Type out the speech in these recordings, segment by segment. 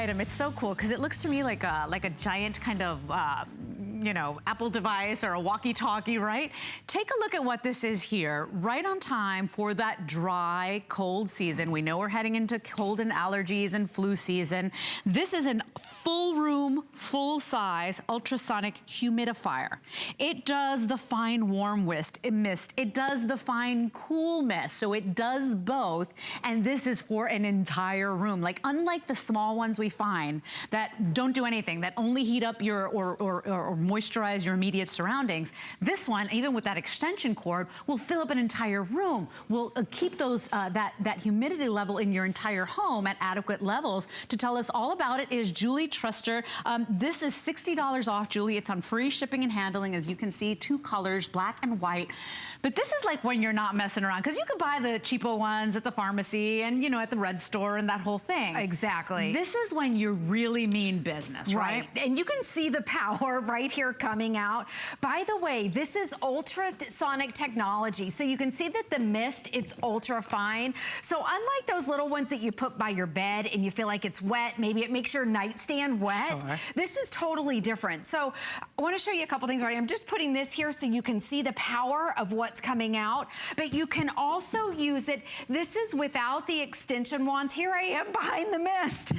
Item. It's so cool because it looks to me like a giant kind of you know, Apple device or a walkie-talkie, right? Take a look at what this is here, right on time for that dry, cold season. We know we're heading into cold and allergies and flu season. This is a full room, full-size ultrasonic humidifier. It does the fine warm mist. It does the fine cool mist. So it does both, and this is for an entire room. Like, unlike the small ones we find that don't do anything, that only heat up your or moisturize your immediate surroundings, this one, even with that extension cord, will fill up an entire room. Will keep those that humidity level in your entire home at adequate levels. To tell us all about it is Julie Truster. This is $60 off, Julie. It's on free shipping and handling, as you can see, 2 colors, black and white. But this is like when you're not messing around, because you could buy the cheapo ones at the pharmacy and, you know, at the red store and that whole thing. Exactly. This is when you really mean business, right? And you can see the power right here coming out. By the way, this is ultrasonic technology. So you can see that the mist, it's ultra fine. So unlike those little ones that you put by your bed and you feel like it's wet, maybe it makes your nightstand wet. Sure. This is totally different. So I want to show you a couple things already. I'm just putting this here so you can see the power of what's coming out, but you can also use it. This is without the extension wands. Here I am behind the mist.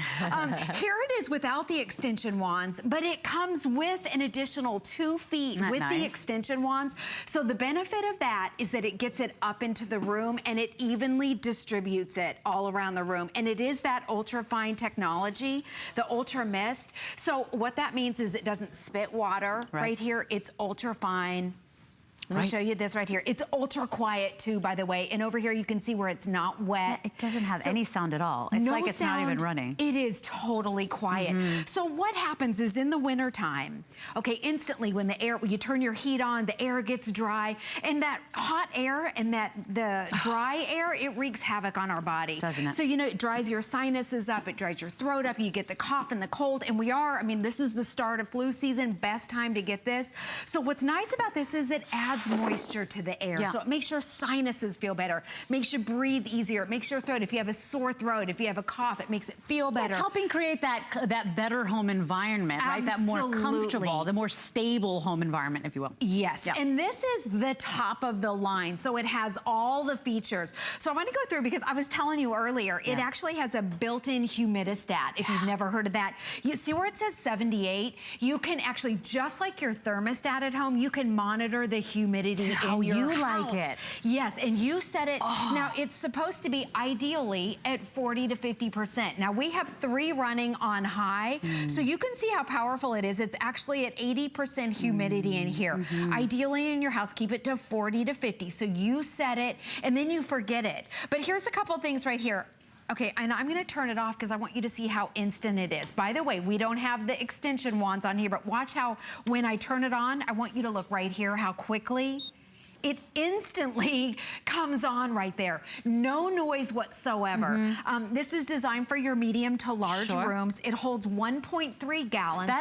Here it is without the extension wands, but it comes with an additional 2 feet with the extension wands. So the benefit of that is that it gets it up into the room and it evenly distributes it all around the room. And it is that ultra fine technology, the ultra mist. So what that means is it doesn't spit water right here. It's ultra fine. Let me show you this right here. It's ultra quiet too, by the way. And over here you can see where it's not wet. Yeah, it doesn't have any sound at all. It's like it's not even running. It is totally quiet. So what happens is in the winter time, okay, instantly when you turn your heat on, the air gets dry, and that hot air and the dry air, it wreaks havoc on our body. Doesn't it? So, you know, it dries your sinuses up, it dries your throat up, you get the cough and the cold, and I mean, this is the start of flu season, best time to get this. So what's nice about this is it adds moisture to the air. So it makes your sinuses feel better, makes you breathe easier, it makes your throat, if you have a sore throat, if you have a cough, it makes it feel better. It's helping create that better home environment, right? That more comfortable, the more stable home environment, if you will. Yes, and this is the top of the line, so it has all the features. So I want to go through, because I was telling you earlier, it actually has a built-in humidistat, if you've never heard of that. You see where it says 78? You can actually, just like your thermostat at home, you can monitor the humidity in your house. Like it. Yes, and you set it, now it's supposed to be ideally at 40 to 50%. Now we have 3 running on high, so you can see how powerful it is. It's actually at 80% humidity in here. Ideally in your house, keep it to 40 to 50. So you set it and then you forget it. But here's a couple things right here. Okay, and I'm gonna turn it off because I want you to see how instant it is. By the way, we don't have the extension wands on here, but watch how when I turn it on, I want you to look right here how quickly it instantly comes on right there. No noise whatsoever. This is designed for your medium to large rooms. It holds 1.3 gallons,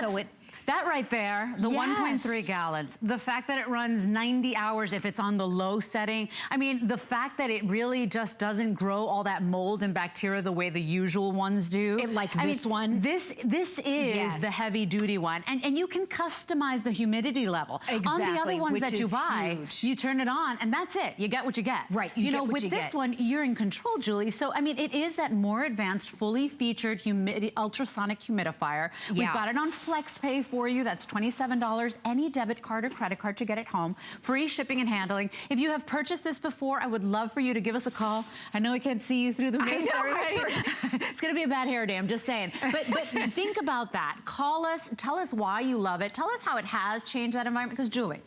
that right there, the 1.3 gallons, the fact that it runs 90 hours if it's on the low setting, I mean, the fact that it really just doesn't grow all that mold and bacteria the way the usual ones do. This one. This is the heavy duty one. And you can customize the humidity level. Exactly, on the other ones that you buy, you turn it on and that's it. You get what you get. Right, you know, with this one, you're in control, Julie. So, I mean, it is that more advanced, fully featured ultrasonic humidifier. We've got it on FlexPay for you. That's $27. Any debit card or credit card to get it home. Free shipping and handling. If you have purchased this before, I would love for you to give us a call. I know I can't see you through the mist. It's gonna be a bad hair day, I'm just saying. But think about that. Call us, tell us why you love it. Tell us how it has changed that environment. Because Julie,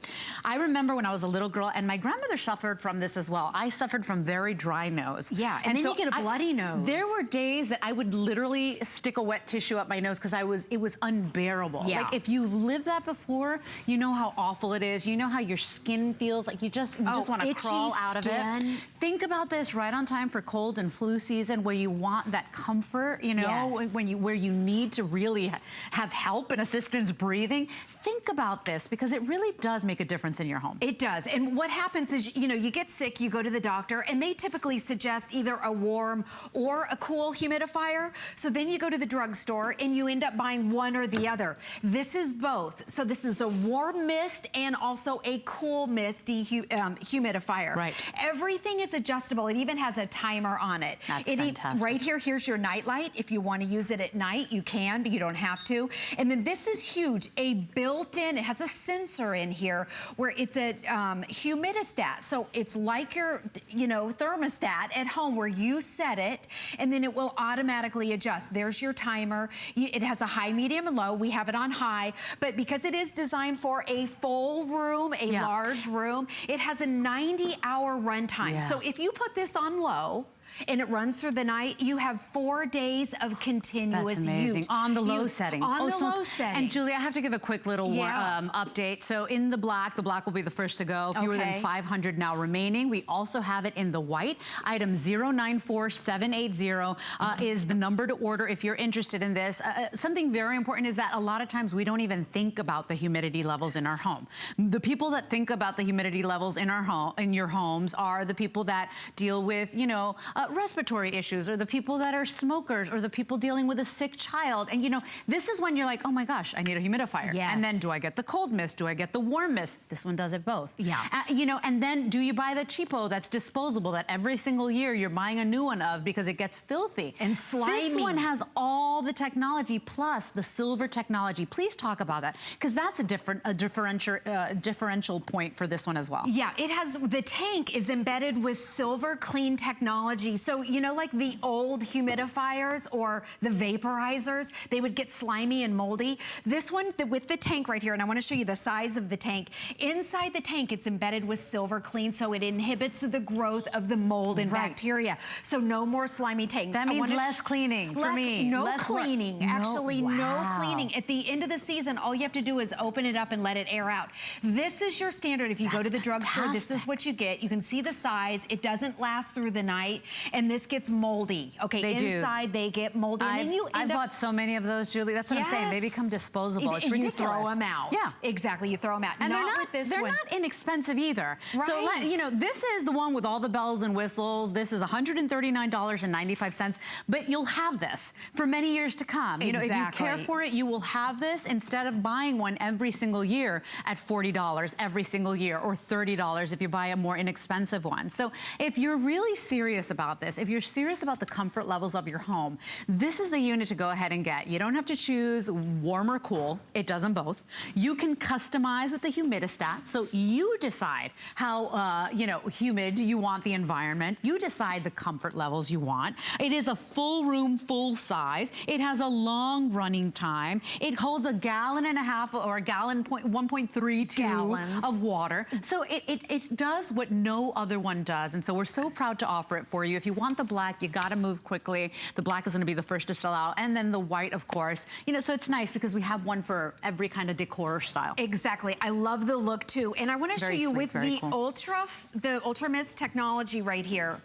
I remember when I was a little girl, and my grandmother suffered from this as well. I suffered from very dry nose. Yeah, and then so you get a bloody nose. There were days that I would literally stick a wet tissue up my nose because it was unbearable. Yeah. Like, If you've lived that before, you know how awful it is. You know how your skin feels like you just want to crawl out of it. Think about this right on time for cold and flu season, where you want that comfort, you know, where you need to really have help and assistance breathing. Think about this, because it really does make a difference in your home. It does. And what happens is, you know, you get sick, you go to the doctor, and they typically suggest either a warm or a cool humidifier. So then you go to the drugstore and you end up buying one or the other. This is both. So this is a warm mist and also a cool mist humidifier. Right. Everything is adjustable. It even has a timer on it. That's fantastic. Right here, here's your night light. If you want to use it at night, you can, but you don't have to. And then this is huge. A built-in, it has a sensor in here where it's a humidistat. So it's like your, you know, thermostat at home, where you set it and then it will automatically adjust. There's your timer. It has a high, medium, and low. We have it on high, but because it is designed for a full room, a large room, it has a 90-hour runtime. So if you put this on low, and it runs through the night, you have 4 days of continuous use. On the low setting. On the low setting. And Julie, I have to give a quick little update. So in the black will be the first to go. Fewer than 500 now remaining. We also have it in the white. Item 094780 is the number to order if you're interested in this. Something very important is that a lot of times we don't even think about the humidity levels in our home. The people that think about the humidity levels in our home, in your homes, are the people that deal with, you know, respiratory issues, or the people that are smokers, or the people dealing with a sick child. And you know, this is when you're like, oh my gosh, I need a humidifier. And then do I get the cold mist? Do I get the warm mist? This one does it both. You know, and then do you buy the cheapo that's disposable, that every single year you're buying a new one of because it gets filthy and slimy? This one has all the technology plus the silver technology. Please talk about that, because that's a differential point for this one as well. Yeah, it has, the tank is embedded with silver clean technology. So, you know, like the old humidifiers or the vaporizers, they would get slimy and moldy. This one, with the tank right here, and I want to show you the size of the tank. Inside the tank, it's embedded with silver clean, so it inhibits the growth of the mold and bacteria. So no more slimy tanks. That means less cleaning for me. No cleaning. Actually, no cleaning. At the end of the season, all you have to do is open it up and let it air out. This is your standard. If you go to the drugstore, this is what you get. You can see the size. It doesn't last through the night. And this gets moldy. Okay, inside they get moldy. And then I've bought so many of those, Julie. That's what I'm saying. They become disposable. It's ridiculous. You throw them out. Yeah, exactly. You throw them out. And they're not inexpensive either. So you know, this is the one with all the bells and whistles. This is $139.95. But you'll have this for many years to come. You know, if you care for it, you will have this instead of buying one every single year at $40 every single year, or $30 if you buy a more inexpensive one. So if you're really serious about this, if you're serious about the comfort levels of your home, this is the unit to go ahead and get. You don't have to choose warm or cool. It does them both. You can customize with the humidistat, so you decide how you know, humid you want the environment. You decide the comfort levels you want. It is a full room, full size. It has a long running time. It holds 1.5 gallons or 1.32 gallons of water. So it does what no other one does, and so we're so proud to offer it for you. If you want the black, you gotta move quickly. The black is gonna be the first to sell out, and then the white, of course. You know, so it's nice because we have one for every kind of decor style. Exactly. I love the look too. And I want to show you with the Ultra Mist technology right here.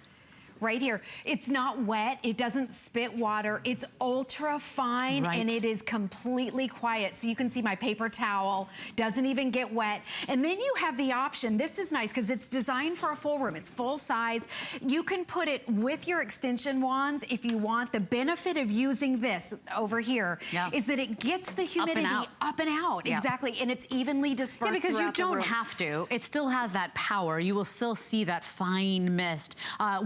Right here. It's not wet. It doesn't spit water. It's ultra fine and it is completely quiet. So you can see my paper towel doesn't even get wet. And then you have the option. This is nice because it's designed for a full room. It's full size. You can put it with your extension wands if you want. The benefit of using this over here is that it gets the humidity up and out. Exactly. And it's evenly dispersed because you don't have to. It still has that power. You will still see that fine mist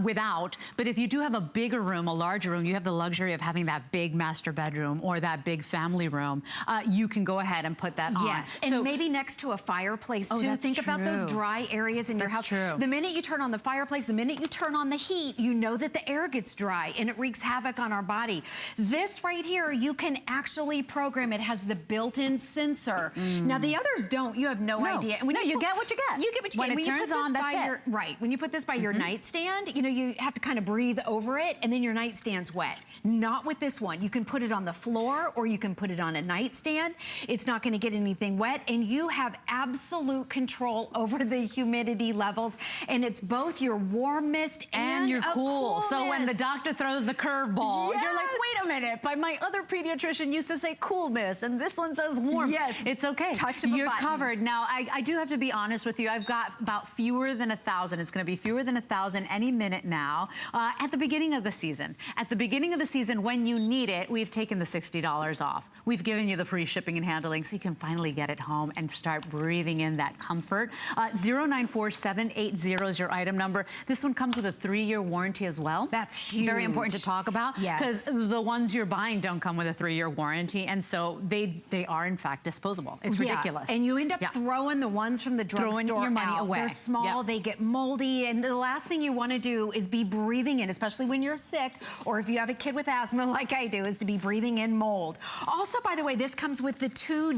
without. But if you do have a bigger room, a larger room, you have the luxury of having that big master bedroom or that big family room, you can go ahead and put that on. Yes, and maybe next to a fireplace too. Think about those dry areas in your house. The minute you turn on the fireplace, the minute you turn on the heat, you know that the air gets dry and it wreaks havoc on our body. This right here, you can actually program. It has the built-in sensor. Now the others don't. You have no idea. And when you get what you get. You get what you get. When it turns on, that's it. Right. When you put this by your nightstand, you know, you have have to kind of breathe over it, and then your nightstand's wet. Not with this one. You can put it on the floor, or you can put it on a nightstand. It's not gonna get anything wet, and you have absolute control over the humidity levels, and it's both your warm mist and your cool. mist. So when the doctor throws the curveball, Yes. you're like, wait a minute, but my other pediatrician used to say cool mist, and this one says warm. Yes. It's okay. Touch of a You're button. covered. Now, I do have to be honest with you. I've got about fewer than 1,000. It's gonna be fewer than 1,000 any minute now. At the beginning of the season. At the beginning of the season, when you need it, we've taken the $60 off. We've given you the free shipping and handling so you can finally get it home and start breathing in that comfort. 094780 is your item number. This one comes with a 3-year warranty as well. That's huge. Very important to talk about. Yes. Because the ones you're buying don't come with a 3-year warranty, and so they are in fact disposable. It's ridiculous. And you end up throwing the ones from the drugstore your money out. away. They're small, they get moldy, and the last thing you want to do is be breathing in, especially when you're sick, or if you have a kid with asthma like I do, is to be breathing in mold. Also, by the way, this comes with the two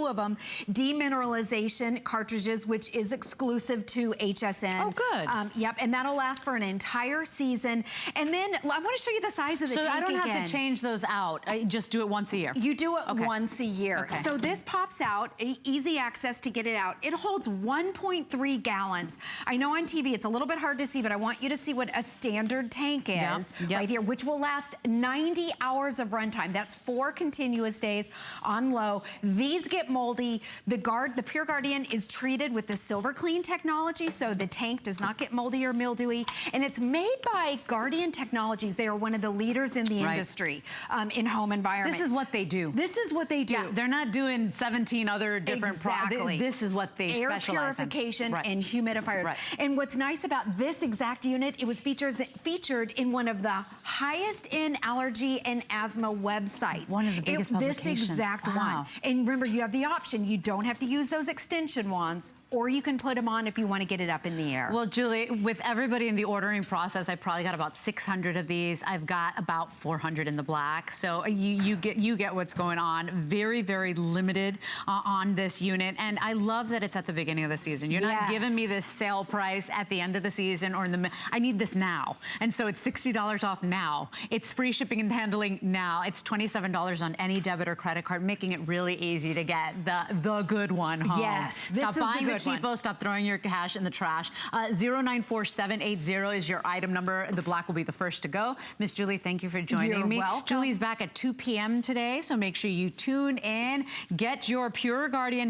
of them demineralization cartridges, which is exclusive to HSN. Oh, good. Yep, and that'll last for an entire season. And then I want to show you the size of the tank So I don't again. have to change those out. I just do it once a year. You do it once a year. Okay. So this pops out, easy access to get it out. It holds 1.3 gallons. I know on TV it's a little bit hard to see, but I want you to see what a standard tank is right here, which will last 90 hours of runtime. That's 4 continuous days on low. These get moldy. The PureGuardian is treated with the Silver Clean technology, so the tank does not get moldy or mildewy. And it's made by Guardian Technologies. They are one of the leaders in the industry in home environment. This is what they do. This is what they do. Yeah, they're not doing 17 other different products. This is what they specialize in. Air purification and humidifiers. And what's nice about this exact unit, it was featured in one of the highest in allergy and asthma websites. One of the biggest publications. This exact one. And remember, you have the option. You don't have to use those extension wands, or you can put them on if you want to get it up in the air. Well, Julie, with everybody in the ordering process, I probably got about 600 of these. I've got about 400 in the black. So you get what's going on. Very, very limited on this unit. And I love that it's at the beginning of the season. You're not giving me this sale price at the end of the season or in the I need this now. And so it's $60 off now. It's free shipping and handling now. It's $27 on any debit or credit card, making it really easy to get the good one home. Yes, this Stop is the buying the good one. cheapo. Stop throwing your cash in the trash. 094780 is your item number. The black will be the first to go. Miss Julie, thank you for joining me. You're welcome. Julie's back at 2 p.m. today, so make sure you tune in. Get your PureGuardian